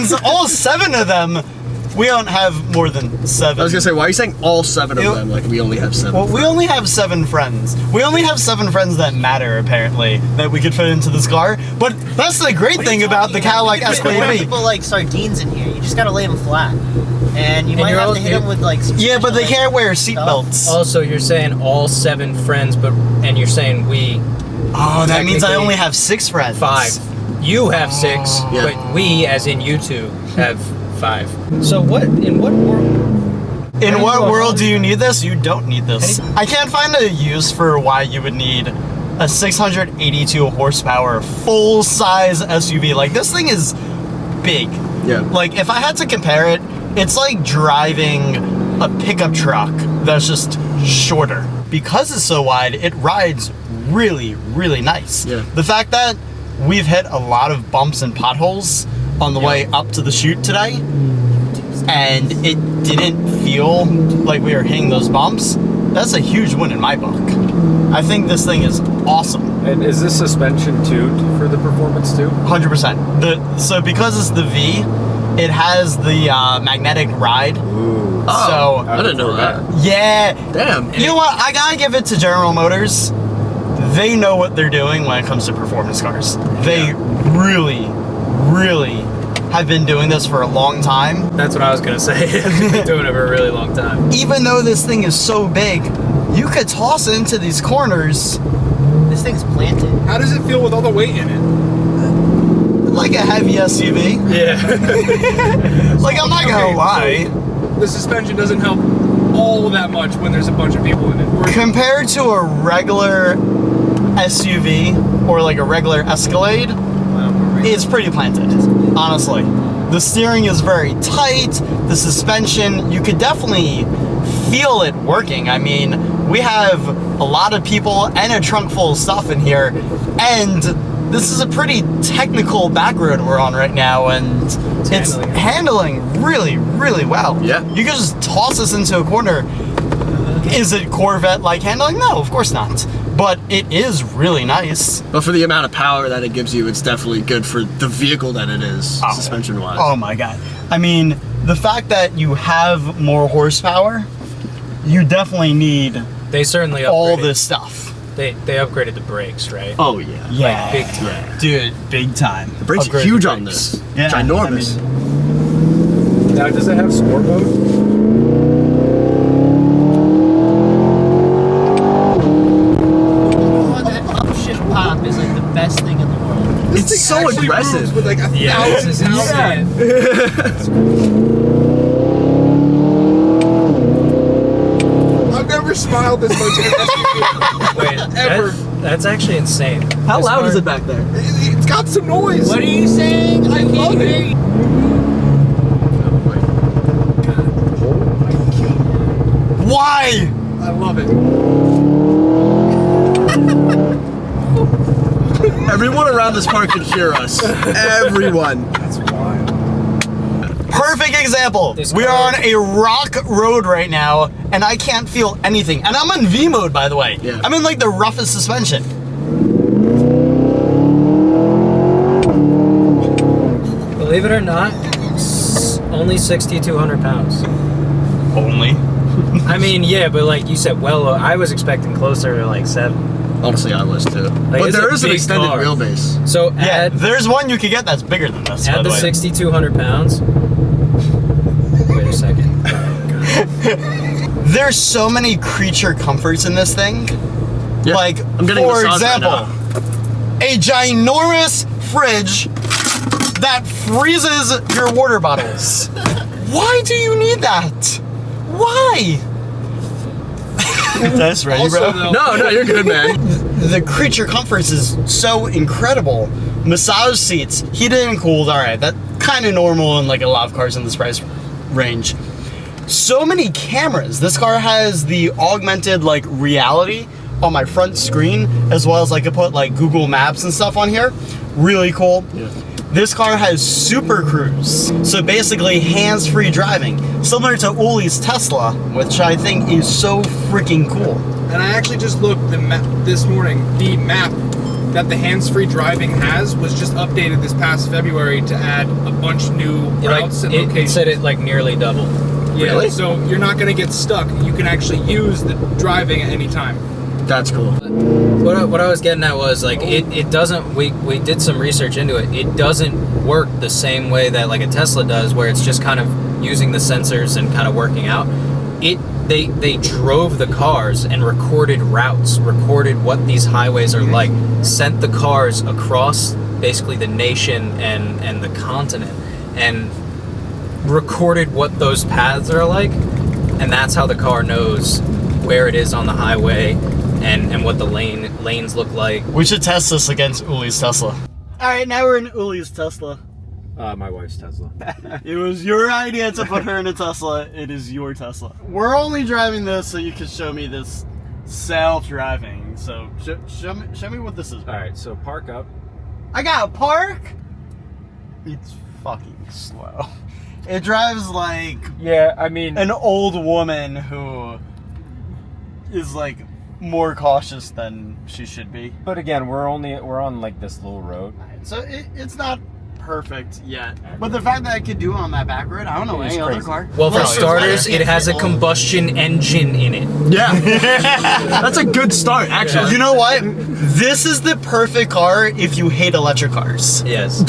friends, all 7 of them. We don't have more than 7. I was gonna say, why are you saying all 7 of them? Like we only have 7. Well, we only have 7 friends. We only have 7 friends that matter, apparently, that we could fit into this car. But that's the great thing about the Cadillac Escalade V. People like sardines in here. You just gotta lay them flat, and you might have to hit them with like. Yeah, but they can't wear seatbelts. Also, you're saying all 7 friends, and you're saying we. Oh, that means I only have 6 friends. 5. You have 6, Yeah. but we, as in you two, have 5. So what? In what world? In what world do you need this? You don't need this. I can't find a use for why you would need a 682 horsepower full-size SUV. Like, this thing is big. Yeah. Like, if I had to compare it, it's like driving a pickup truck that's just shorter. Because it's so wide, it rides really, really nice. Yeah. The fact that we've hit a lot of bumps and potholes on the way up to the shoot today, and it didn't feel like we were hitting those bumps, that's a huge win in my book. I think this thing is awesome. And is this suspension tuned for the performance too? 100%. So because it's the V, it has the magnetic ride. Ooh. Oh, So I didn't know that. yeah. Damn. You know what? I gotta give it to General Motors. They know what they're doing when it comes to performance cars. They really have been doing this for a long time. That's what I was gonna say. We've been doing it for a really long time. Even though this thing is so big, you could toss it into these corners This thing's planted. How does it feel with all the weight in it? like a heavy SUV. Yeah. Like, I'm not gonna lie. The suspension doesn't help all that much when there's a bunch of people in it. Or Compared to a regular SUV or like a regular Escalade, it's pretty planted, honestly. The steering is very tight. The suspension, you could definitely feel it working. I mean, we have a lot of people and a trunk full of stuff in here, and this is a pretty technical back road we're on right now, and it's handling really, really well. Yeah. You can just toss this into a corner. Is it Corvette-like handling? No, of course not. But it is really nice. But for the amount of power that it gives you, it's definitely good for the vehicle that it is, suspension-wise. Oh my god. I mean, the fact that you have more horsepower, you definitely need They certainly upgraded. all this stuff. They upgraded the brakes, right? Oh, yeah. Yeah. Like, big time. Dude, big time. The brakes are Upgrade huge the on brakes. this. Yeah, Ginormous. I mean, now, does it have sport mode? That upshift pop is like the best thing in the world. It's so aggressive. With like 1,000 pounds. I've never smiled this much in an SUV. Wait, Ever. that's actually insane. How This loud car- is it back there? It's got some noise. What are you saying? I can't hear you. why? I love it. Everyone around this park can hear us. Everyone. That's wild. Perfect example. This We car- are on a rock road right now, and I can't feel anything. And I'm on V mode, by the way. Yeah. I'm in like the roughest suspension. Believe it or not, only 6,200 pounds. Only. I mean, yeah, but like you said, well, I was expecting closer to like 7. Honestly, I was too. But it's there a is an big extended car. wheelbase. So Yeah, add there's one you could get that's bigger than this, by the the way. 6,200 pounds. Wait a second. There's so many creature comforts in this thing. Yeah, Like, I'm getting for a massage right example, now. a ginormous fridge that freezes your water bottles. Why do you need that? Why? That's right, Also, bro. though, No, you're good, man. The creature comforts is so incredible. Massage seats, heated and cooled. All right, that kind of normal in like a lot of cars in this price range. So many cameras. This car has the augmented like reality on my front screen, as well as I could put like Google Maps and stuff on here. Really cool. Yeah. This car has Super Cruise, so basically hands-free driving, similar to Uli's Tesla, which I think is so freaking cool. and I actually just looked this morning. The map that the hands-free driving has was just updated this past February to add a bunch new routes and It locations. said it like nearly double. Yeah, Really? so you're not going to get stuck. You can actually use the driving at any time. That's cool. What I was getting at was like it doesn't. We did some research into it. It doesn't work the same way that like a Tesla does, where it's just kind of using the sensors and kind of working out. They drove the cars and recorded routes, recorded what these highways are like, sent the cars across basically the nation and the continent, and recorded what those paths are like, and that's how the car knows where it is on the highway and what the lanes look like. We should test this against Uli's Tesla. All right, now we're in Uli's Tesla. My wife's Tesla. It was your idea to put her in a Tesla. It is your Tesla. We're only driving this so you can show me this self-driving. So show me what this is. All right, so park up. I got a park. It's fucking slow. It drives like Yeah, I mean, an old woman who is like more cautious than she should be. but again, we're on like this little road. So it's not perfect yet. But the fact that I could do it on that back road, I don't know It's any other crazy. car. Well, for No, it's starters, better. it has a combustion engine in it. Yeah. That's a good start, actually. You know what? This is the perfect car if you hate electric cars. Yes.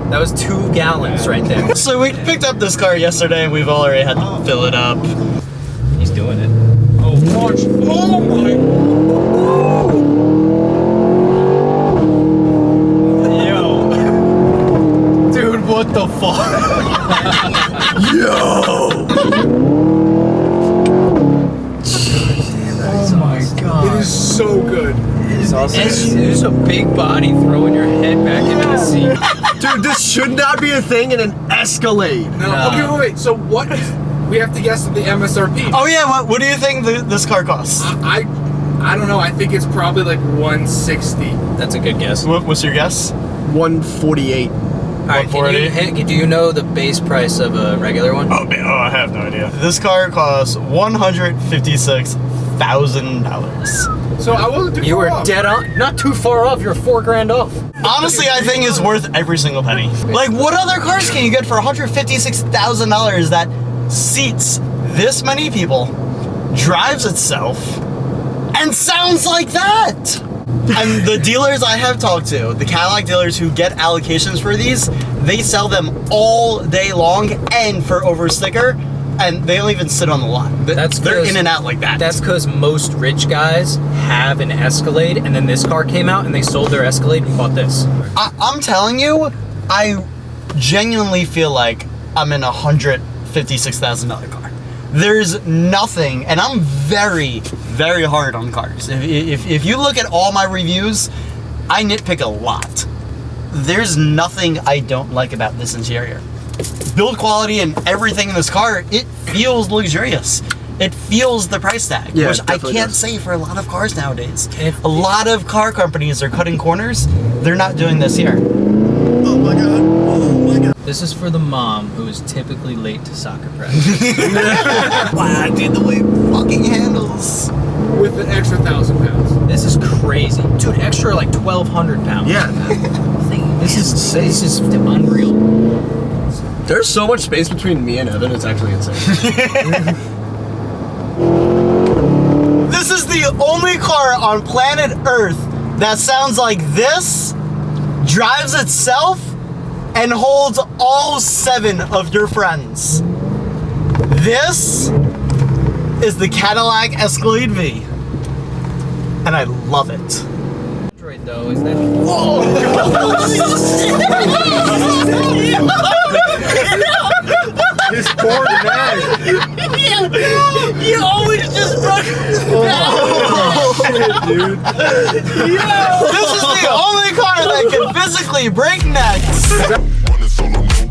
That was 2 gallons right there. So we picked up this car yesterday and we've already had to fill it up. He's doing it. Oh, watch. Oh, my. Yo. Dude, what the fuck? Oh, my God. It is so good. There's a big body throwing your head back into the seat. Dude, this should not be a thing in an Escalade. No. No. Okay, wait. So what is... We have to guess the MSRP. Oh yeah, what do you think this car costs? I don't know. I think it's probably like 160. That's a good guess. What's your guess? 148. All right, $140? do you know the base price of a regular one? Oh, I have no idea. This car costs $156,000. So I wasn't too You far were off. dead on. Not too far off. You're $4,000 off. Honestly, I think it's worth every single penny. Like, what other cars can you get for $156,000 that seats this many people, drives itself, and sounds like that? And the dealers I have talked to, the Cadillac dealers who get allocations for these, they sell them all day long and for over sticker, and they don't even sit on the lot. They're 'cause- in and out like that. That's because most rich guys have an Escalade, and then this car came out, and they sold their Escalade and bought this. I'm telling you, I genuinely feel like I'm in a $156,000 car. There's nothing, and I'm very, very hard on cars. If you look at all my reviews, I nitpick a lot. There's nothing I don't like about this interior. Build quality and everything in this car, it feels luxurious. It feels the price tag, Yeah, which it I definitely can't does. say for a lot of cars nowadays. If- A lot of car companies are cutting corners. They're not doing this here. Oh my god. Oh my god. This is for the mom who is typically late to soccer practice. Wow, dude, the way it fucking handles. with an extra 1,000 pounds. This is crazy, dude. Extra like 1,200 pounds. Yeah. This is unreal. There's so much space between me and Evan, it's actually insane. This is the only car on planet Earth that sounds like this, drives itself, and holds all 7 of your friends. This is the Cadillac Escalade V, and I love it. Android though, is that? This poor man. You always just run. Dude. This is the only car that can physically break necks. Running solo, no